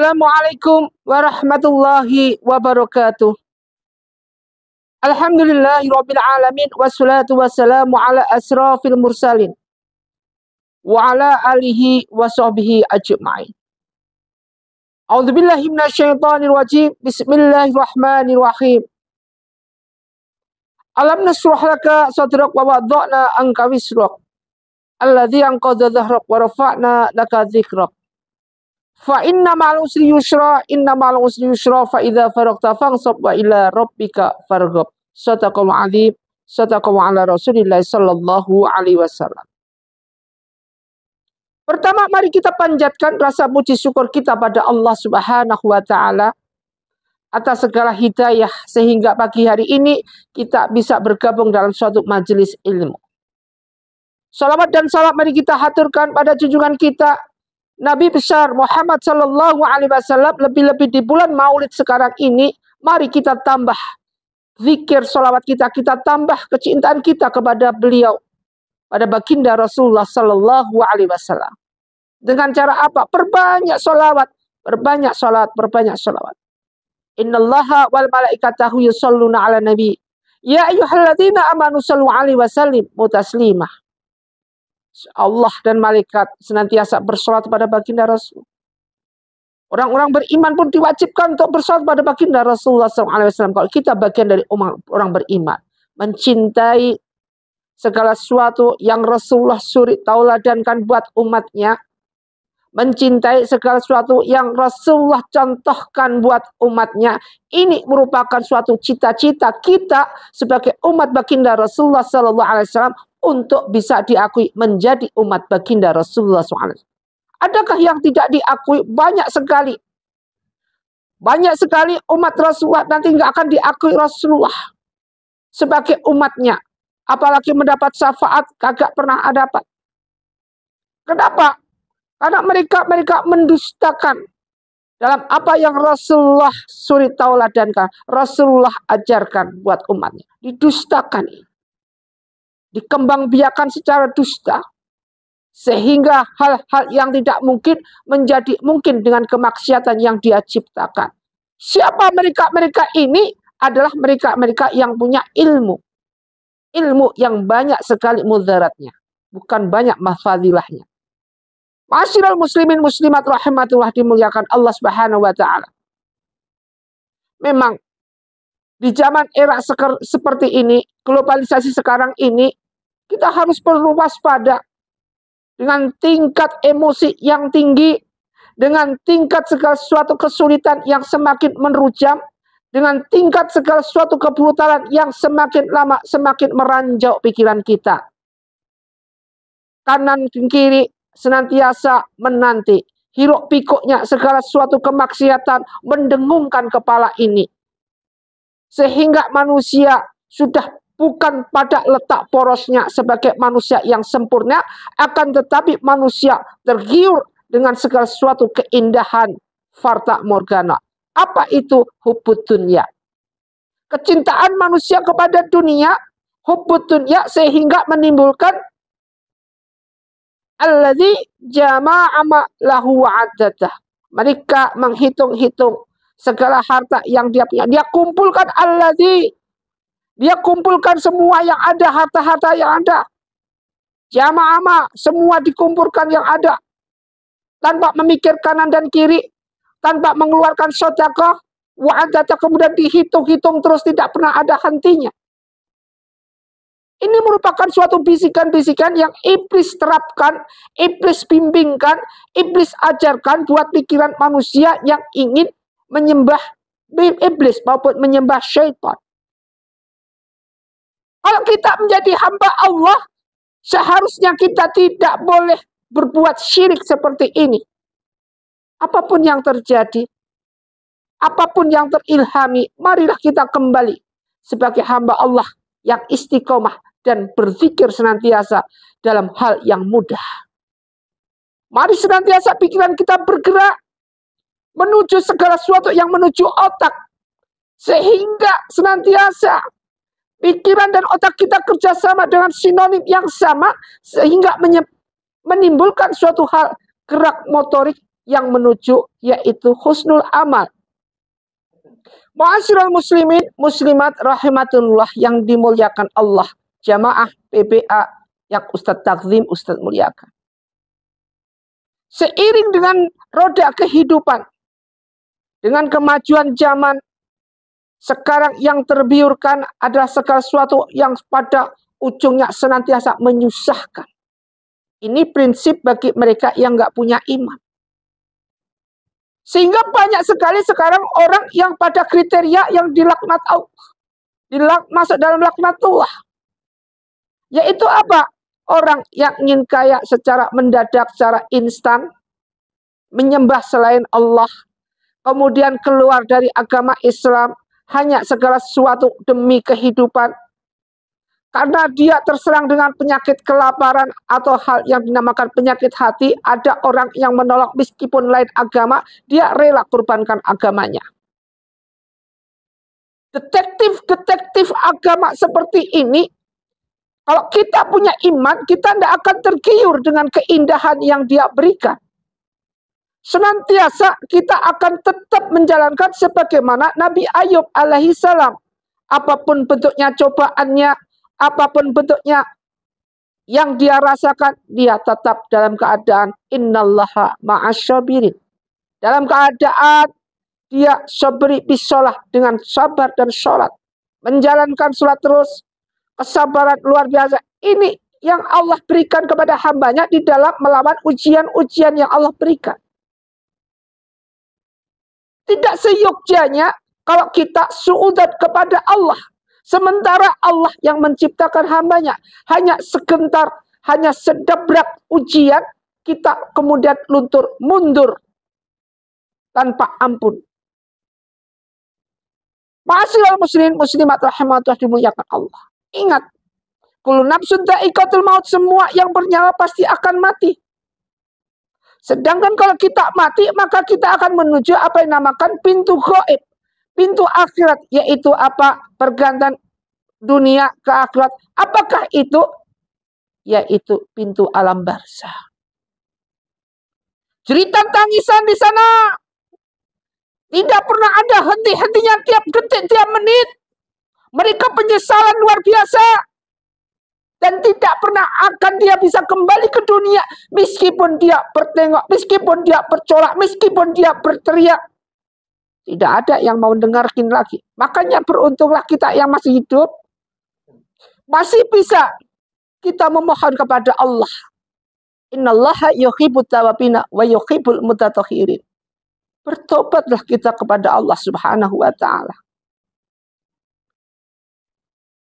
Assalamualaikum warahmatullahi wabarakatuh. Alhamdulillahirabbil alamin wassalatu wassalamu ala asrafil mursalin wa ala alihi wa sahbihi ajma'in. A'udzubillahi minasyaitonir rajim. Bismillahirrahmanirrahim. Alam nashrah laka sadrak wa wada'na anka wisrak alladzi anqadha dhahrak wa rafa'na laka dzikrak. Fa inna ma'al usri yusra, inna ma'al usri yusra, fa idza faragta fansab wa ila rabbika farghab. Sadaqallahu adzim, sadaqallahu ala Rasulillah sallallahu alaihi wasallam. Pertama, mari kita panjatkan rasa puji syukur kita pada Allah Subhanahu wa taala atas segala hidayah sehingga pagi hari ini kita bisa bergabung dalam suatu majelis ilmu. Salawat dan salam mari kita haturkan pada junjungan kita Nabi besar Muhammad sallallahu alaihi wasallam, lebih-lebih di bulan Maulid sekarang ini, mari kita tambah zikir salawat kita tambah kecintaan kita kepada beliau, pada baginda Rasulullah sallallahu alaihi wasallam. Dengan cara apa? Perbanyak salawat, perbanyak salat, perbanyak salawat. Innallaha wal malaikatahu yusholluna ala nabi. Ya ayyuhalladzina amanu shallu alaihi wasallimu taslimah. Allah dan malaikat senantiasa bersolat pada baginda Rasul. Orang-orang beriman pun diwajibkan untuk bersolat pada baginda Rasulullah SAW. Kalau kita bagian dari orang beriman, mencintai segala sesuatu yang Rasulullah suri tauladankan buat umatnya, mencintai segala sesuatu yang Rasulullah contohkan buat umatnya, ini merupakan suatu cita-cita kita sebagai umat baginda Rasulullah SAW untuk bisa diakui menjadi umat baginda Rasulullah SAW. Adakah yang tidak diakui? Banyak sekali. Banyak sekali umat Rasulullah nanti nggak akan diakui Rasulullah sebagai umatnya. Apalagi mendapat syafaat, kagak pernah dapat. Kenapa? Karena mereka mendustakan dalam apa yang Rasulullah suri tauladankan, Rasulullah ajarkan buat umatnya. Didustakan ini. Dikembangbiakan secara dusta, sehingga hal-hal yang tidak mungkin menjadi mungkin dengan kemaksiatan yang dia ciptakan. Siapa mereka-mereka ini? Adalah mereka-mereka yang punya ilmu. Ilmu yang banyak sekali mudaratnya, bukan banyak mafadilahnya. Masyiral muslimin muslimat rahimatullah dimuliakan Allah Subhanahu wa taala. Memang di zaman era seperti ini, globalisasi sekarang ini, kita harus perlu waspada dengan tingkat emosi yang tinggi, dengan tingkat segala sesuatu kesulitan yang semakin menerujam, dengan tingkat segala sesuatu kebrutalan yang semakin lama semakin meranjau pikiran kita. Kanan kiri senantiasa menanti, hiruk pikuknya segala sesuatu kemaksiatan mendengungkan kepala ini. Sehingga manusia sudah bukan pada letak porosnya sebagai manusia yang sempurna, akan tetapi manusia tergiur dengan segala sesuatu keindahan farta morgana. Apa itu hubbud dunya? Kecintaan manusia kepada dunia, hubbud dunya, sehingga menimbulkan alladzi jama'a lahu wa'addatah. Mereka menghitung-hitung segala harta yang dia punya. Dia kumpulkan alladzi. Dia kumpulkan semua yang ada, harta-harta yang ada. Jama'ama, semua dikumpulkan yang ada. Tanpa memikir kanan dan kiri. Tanpa mengeluarkan sedekah. Wa'adata, kemudian dihitung-hitung terus tidak pernah ada hentinya. Ini merupakan suatu bisikan-bisikan yang iblis terapkan, iblis bimbingkan, iblis ajarkan buat pikiran manusia yang ingin menyembah iblis maupun menyembah syaitan. Kalau kita menjadi hamba Allah, seharusnya kita tidak boleh berbuat syirik seperti ini. Apapun yang terjadi, apapun yang terilhami, marilah kita kembali sebagai hamba Allah yang istiqomah dan berzikir senantiasa dalam hal yang mudah. Mari senantiasa pikiran kita bergerak menuju segala sesuatu yang menuju otak, sehingga senantiasa pikiran dan otak kita kerjasama dengan sinonim yang sama, sehingga menimbulkan suatu hal gerak motorik yang menuju yaitu husnul amal. Ma'asyiral muslimin, muslimat rahimatullah yang dimuliakan Allah, jamaah PBA yang Ustadz takzim, Ustadz muliakan. Seiring dengan roda kehidupan, dengan kemajuan zaman, sekarang yang terbiurkan adalah segala sesuatu yang pada ujungnya senantiasa menyusahkan. Ini prinsip bagi mereka yang nggak punya iman. Sehingga banyak sekali sekarang orang yang pada kriteria yang dilaknat Allah, masuk dalam laknatullah. Yaitu apa? Orang yang ingin kaya secara mendadak, secara instan, menyembah selain Allah, kemudian keluar dari agama Islam, hanya segala sesuatu demi kehidupan. Karena dia terserang dengan penyakit kelaparan atau hal yang dinamakan penyakit hati, ada orang yang menolak meskipun lain agama, dia rela kurbankan agamanya. Detektif agama seperti ini, kalau kita punya iman, kita tidak akan tergiur dengan keindahan yang dia berikan. Senantiasa kita akan tetap menjalankan sebagaimana Nabi Ayub alaihissalam. Apapun bentuknya cobaannya, apapun bentuknya yang dia rasakan, dia tetap dalam keadaan innallaha ma'asyabirin. Dalam keadaan dia sabri bisolah, dengan sabar dan sholat. Menjalankan sholat terus, kesabaran luar biasa. Ini yang Allah berikan kepada hambanya di dalam melawan ujian-ujian yang Allah berikan. Tidak seyogyanya kalau kita suudzon kepada Allah. Sementara Allah yang menciptakan hambanya. Hanya segentar, hanya sedebrak ujian, kita kemudian luntur mundur tanpa ampun. Ma'asyiral muslimin muslimat rahimatullah dimuliakan Allah. Ingat, kullu nafsun dha'iqatul maut, semua yang bernyawa pasti akan mati. Sedangkan kalau kita mati, maka kita akan menuju apa yang dinamakan pintu ghaib, pintu akhirat, yaitu apa? Pergantian dunia ke akhirat. Apakah itu? Yaitu pintu alam barzah. Jeritan tangisan di sana tidak pernah ada henti-hentinya, tiap detik, tiap menit. Mereka penyesalan luar biasa. Dan tidak pernah akan dia bisa kembali ke dunia. Meskipun dia bertengok, meskipun dia bercorak, meskipun dia berteriak. Tidak ada yang mau dengarkin lagi. Makanya beruntunglah kita yang masih hidup. Masih bisa kita memohon kepada Allah. Innallaha yuhibbut tawwabina wa yuhibbul mutatahhirin. Bertobatlah kita kepada Allah Subhanahu wa ta'ala.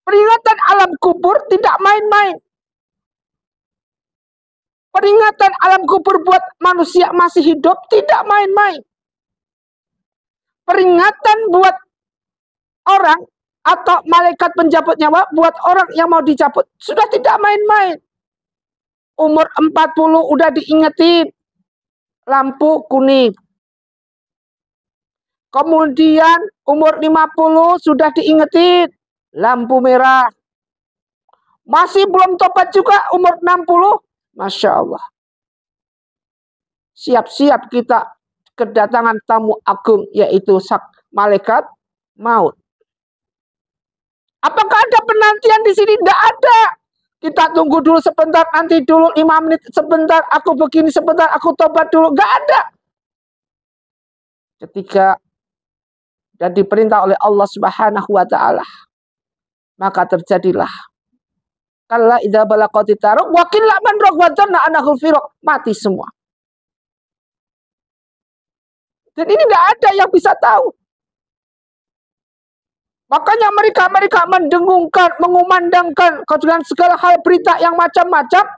Peringatan alam kubur tidak main-main. Peringatan alam kubur buat manusia masih hidup tidak main-main. Peringatan buat orang atau malaikat penjabut nyawa buat orang yang mau dicabut sudah tidak main-main. Umur 40 udah diingetin lampu kuning. Kemudian umur 50 sudah diingetin lampu merah. Masih belum tobat juga umur 60. Masya Allah. Siap-siap kita kedatangan tamu agung, yaitu malaikat maut. Apakah ada penantian di sini? Tidak ada. Kita tunggu dulu sebentar, nanti dulu 5 menit sebentar, aku begini sebentar, aku tobat dulu. Tidak ada. Ketika dan diperintah oleh Allah Subhanahu wa ta'ala, maka terjadilah kalla idza balaqati taruq wa qilla man raghwadana anahul firaq, mati semua. Dan ini tidak ada yang bisa tahu. Makanya mereka mendengungkan, mengumandangkan dengan segala hal berita yang macam-macam,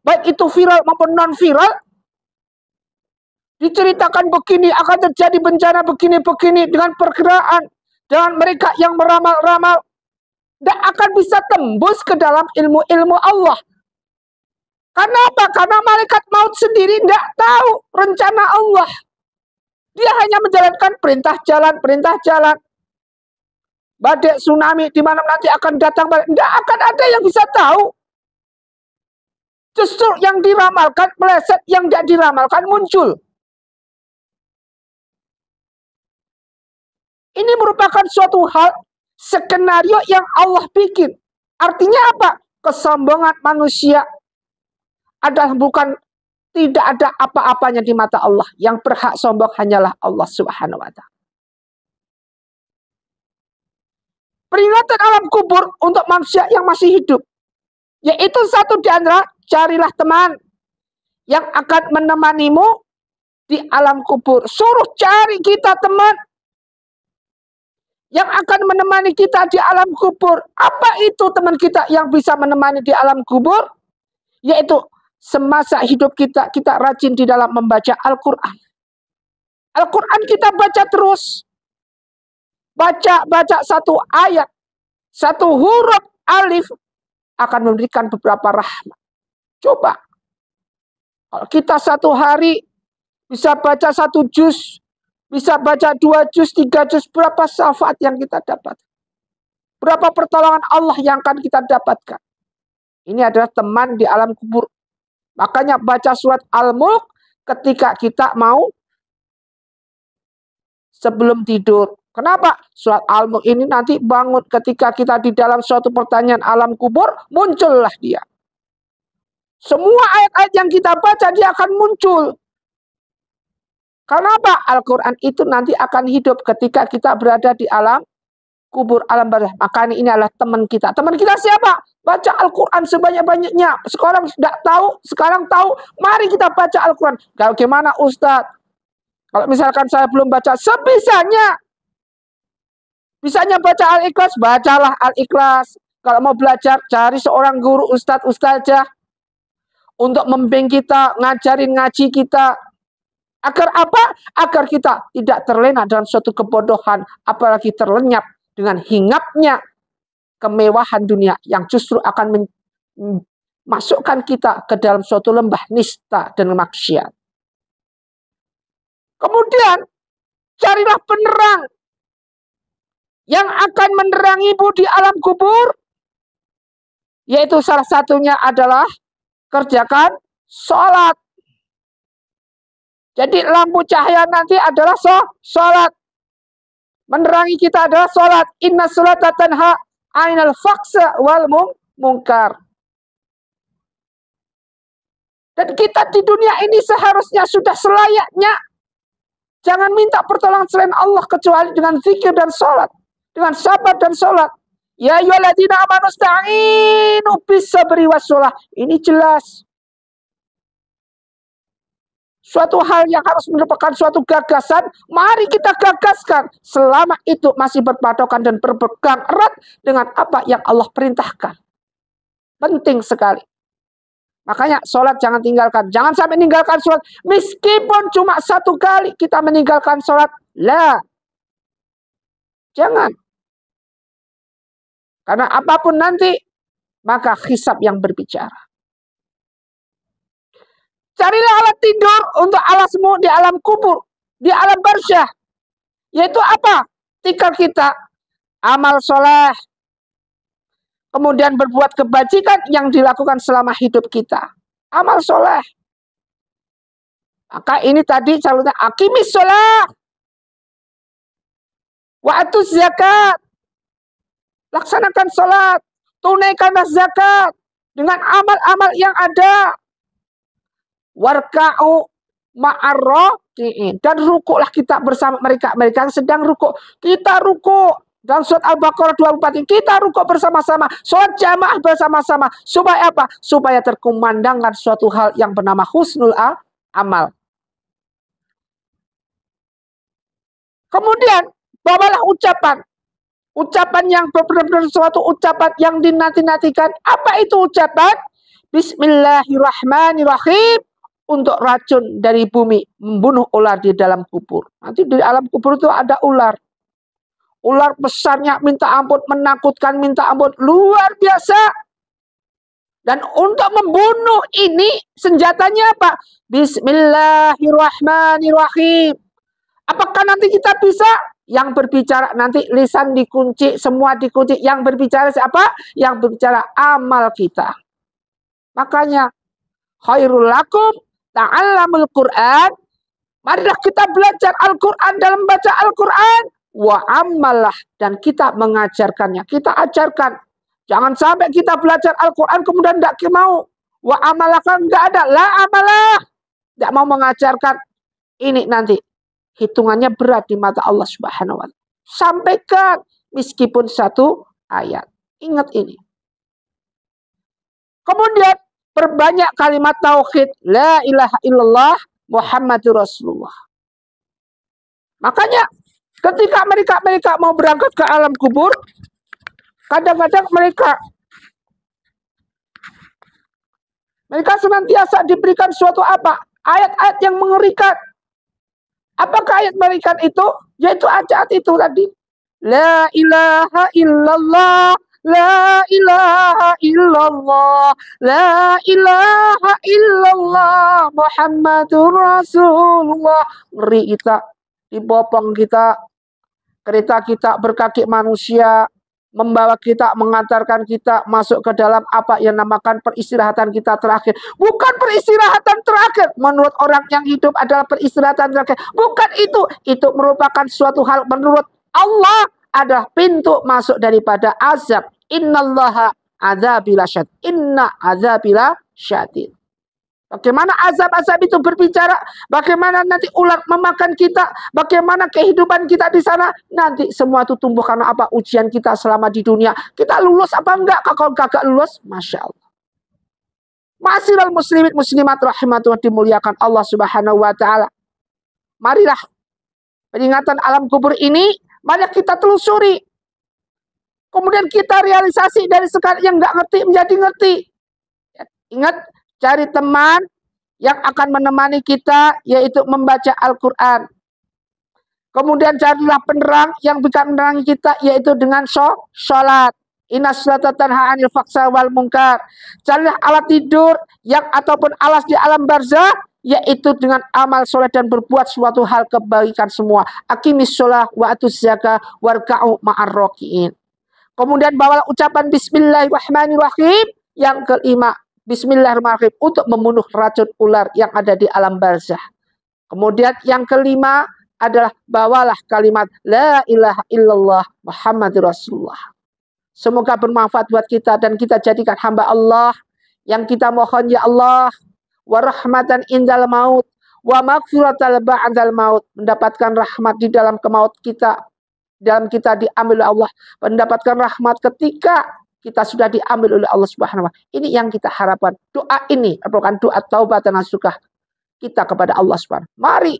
baik itu viral maupun non viral. Diceritakan begini akan terjadi bencana begini-begini dengan perkiraan, dengan mereka yang meramal-ramal. Tidak akan bisa tembus ke dalam ilmu-ilmu Allah. Karena apa? Karena malaikat maut sendiri tidak tahu rencana Allah. Dia hanya menjalankan perintah jalan. Badai tsunami di mana nanti akan datang, tidak akan ada yang bisa tahu. Justru yang diramalkan meleset, yang tidak diramalkan muncul. Ini merupakan suatu hal, skenario yang Allah bikin. Artinya apa? Kesombongan manusia adalah bukan, tidak ada apa-apanya di mata Allah. Yang berhak sombong hanyalah Allah Subhanahu wa Ta'ala. Peringatan alam kubur untuk manusia yang masih hidup, yaitu satu di antara, carilah teman yang akan menemanimu di alam kubur. Suruh cari kita teman yang akan menemani kita di alam kubur. Apa itu teman kita yang bisa menemani di alam kubur? Yaitu semasa hidup kita, kita rajin di dalam membaca Al-Quran. Al-Quran kita baca terus. Baca satu ayat, satu huruf alif akan memberikan beberapa rahmat. Coba, kalau kita satu hari bisa baca 1 juz, bisa baca 2 juz, 3 juz, berapa syafaat yang kita dapat? Berapa pertolongan Allah yang akan kita dapatkan? Ini adalah teman di alam kubur. Makanya baca surat Al-Mulk ketika kita mau sebelum tidur. Kenapa? Surat Al-Mulk ini nanti bangun ketika kita di dalam suatu pertanyaan alam kubur, muncullah dia. Semua ayat-ayat yang kita baca, dia akan muncul. Kenapa? Al-Quran itu nanti akan hidup ketika kita berada di alam kubur, alam barzah. Maka ini adalah teman kita. Teman kita siapa? Baca Al-Quran sebanyak-banyaknya. Sekarang tidak tahu, sekarang tahu. Mari kita baca Al-Quran. Bagaimana Ustadz? Kalau misalkan saya belum baca, sebisanya. Bisanya baca Al-Ikhlas, bacalah Al-Ikhlas. Kalau mau belajar, cari seorang guru, ustadz, ustazah. Untuk membimbing kita, ngajarin ngaji kita. Agar apa? Agar kita tidak terlena dalam suatu kebodohan. Apalagi terlenyap dengan hinggapnya kemewahan dunia. Yang justru akan memasukkan kita ke dalam suatu lembah nista dan maksiat. Kemudian, carilah penerang yang akan menerangimu di alam kubur, yaitu salah satunya adalah kerjakan sholat. Jadi lampu cahaya nanti adalah sholat. Menerangi kita adalah sholat. Inna sholata tanha 'anil fahsya wal munkar. Dan kita di dunia ini seharusnya sudah selayaknya jangan minta pertolongan selain Allah kecuali dengan zikir dan sholat. Dengan sabar dan sholat. Ya ayyuhalladzina amanu ista'inu bis-sabri was-shalah. Ini jelas. Suatu hal yang harus merupakan suatu gagasan. Mari kita gagaskan. Selama itu masih berpatokan dan berpegang erat dengan apa yang Allah perintahkan. Penting sekali. Makanya sholat jangan tinggalkan. Jangan sampai meninggalkan sholat. Meskipun cuma 1 kali kita meninggalkan sholat. Lah. Jangan. Karena apapun nanti, maka hisab yang berbicara. Carilah alat tidur untuk alasmu di alam kubur, di alam barzah. Yaitu apa? Tikar kita, amal soleh. Kemudian berbuat kebajikan yang dilakukan selama hidup kita. Amal soleh. Maka ini tadi calonnya aqimis sholah. Wa atuz zakat. Laksanakan sholat, tunaikanlah zakat dengan amal-amal yang ada. Warka'u ma'arraki'in. Dan rukuklah kita bersama mereka yang sedang rukuk. Kita rukuk. Dalam surat Al-Baqarah 24 kita rukuk bersama-sama. Sholat jamaah bersama-sama. Supaya apa? Supaya terkumandangkan suatu hal yang bernama husnul amal. Kemudian, bawalah ucapan. Ucapan yang benar-benar suatu ucapan yang dinanti-nantikan. Apa itu ucapan? Bismillahirrahmanirrahim. Untuk racun dari bumi. Membunuh ular di dalam kubur. Nanti di alam kubur itu ada ular. Ular besarnya minta ampun. Menakutkan minta ampun. Luar biasa. Dan untuk membunuh ini senjatanya apa? Bismillahirrahmanirrahim. Apakah nanti kita bisa? Yang berbicara nanti lisan dikunci, semua dikunci. Yang berbicara siapa? Yang berbicara amal kita. Makanya khairul lakum ta'allamul Qur'an. Marilah kita belajar Al-Quran dalam baca Al-Quran. wa amalah, dan kita mengajarkannya. Kita ajarkan. Jangan sampai kita belajar Al-Quran kemudian tidak mau. Wa amalah kan nggak ada. La amalah. Tidak mau mengajarkan. Ini nanti hitungannya berat di mata Allah Subhanahu wa Ta'ala. Sampaikan meskipun satu ayat. Ingat ini. Kemudian perbanyak kalimat tauhid. La ilaha illallah Muhammadur Rasulullah. Makanya ketika mereka mau berangkat ke alam kubur, kadang-kadang mereka senantiasa diberikan suatu apa? Ayat-ayat yang mengerikan. Apakah ayat mengerikan itu? Yaitu ayat itu tadi. La ilaha illallah, la ilaha illallah, la ilaha illallah Muhammadur Rasulullah. Ngeri kita, dibopong kita, kereta kita berkaki manusia, membawa kita, mengantarkan kita masuk ke dalam apa yang namakan peristirahatan kita terakhir. Bukan peristirahatan terakhir. Menurut orang yang hidup adalah peristirahatan terakhir. Bukan itu. Itu merupakan suatu hal menurut Allah adalah pintu masuk daripada azab. Innallaha adzabila syadid. Inna adzabila syadid. Bagaimana azab-azab itu berbicara, bagaimana nanti ular memakan kita, bagaimana kehidupan kita di sana, nanti semua itu tumbuh karena apa? Ujian kita selama di dunia. Kita lulus apa enggak? Kalau kagak lulus, Masya Allah. Ma'asyiral muslimin muslimat rahimatullah, dimuliakan Allah Subhanahu wa Ta'ala. Marilah peringatan alam kubur ini, mari kita telusuri. Kemudian kita realisasi dari sekarang yang enggak ngerti menjadi ngerti. Ingat, cari teman yang akan menemani kita, yaitu membaca Al-Quran. Kemudian carilah penerang yang bisa menerangi kita, yaitu dengan sholat. Inna sholata tanha 'anil fahsya'i wal munkar. Carilah alat tidur yang ataupun alas di alam barzah, yaitu dengan amal sholat dan berbuat suatu hal kebaikan semua. Aqimis sholah wa atuz zakah warka'u ma'ar raki'in. Kemudian bawalah ucapan Bismillahirrahmanirrahim. Yang kelima, Bismillahirrahmanirrahim, untuk membunuh racun ular yang ada di alam barzah. Kemudian yang kelima adalah bawalah kalimat La ilaha illallah Muhammadur Rasulullah. Semoga bermanfaat buat kita dan kita jadikan hamba Allah yang kita mohon, ya Allah, wa rahmatan indal maut wa maghfiratal ba'dal maut, mendapatkan rahmat di dalam kemaut kita, dalam kita diambil oleh Allah, mendapatkan rahmat ketika kita sudah diambil oleh Allah Subhanahu wa Ta'ala. Ini yang kita harapkan. Doa ini merupakan doa taubat dan nasuhah kita kepada Allah Subhanahu. Mari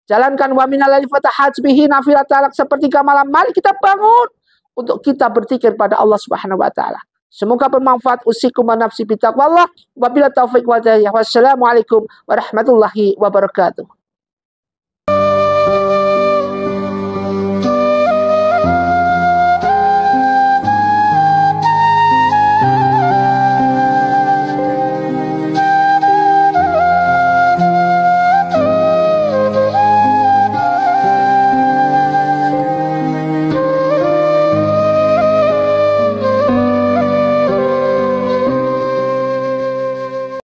jalankan wa minal laili fatahajbihi nafilatalak, sepertiga malam. Mari kita bangun untuk kita berzikir pada Allah Subhanahu wa Ta'ala. Semoga bermanfaat. Usikum wa nafsi bitaqwallah. Wabillahi taufiq wal hidayah. Wassalamualaikum warahmatullahi wabarakatuh.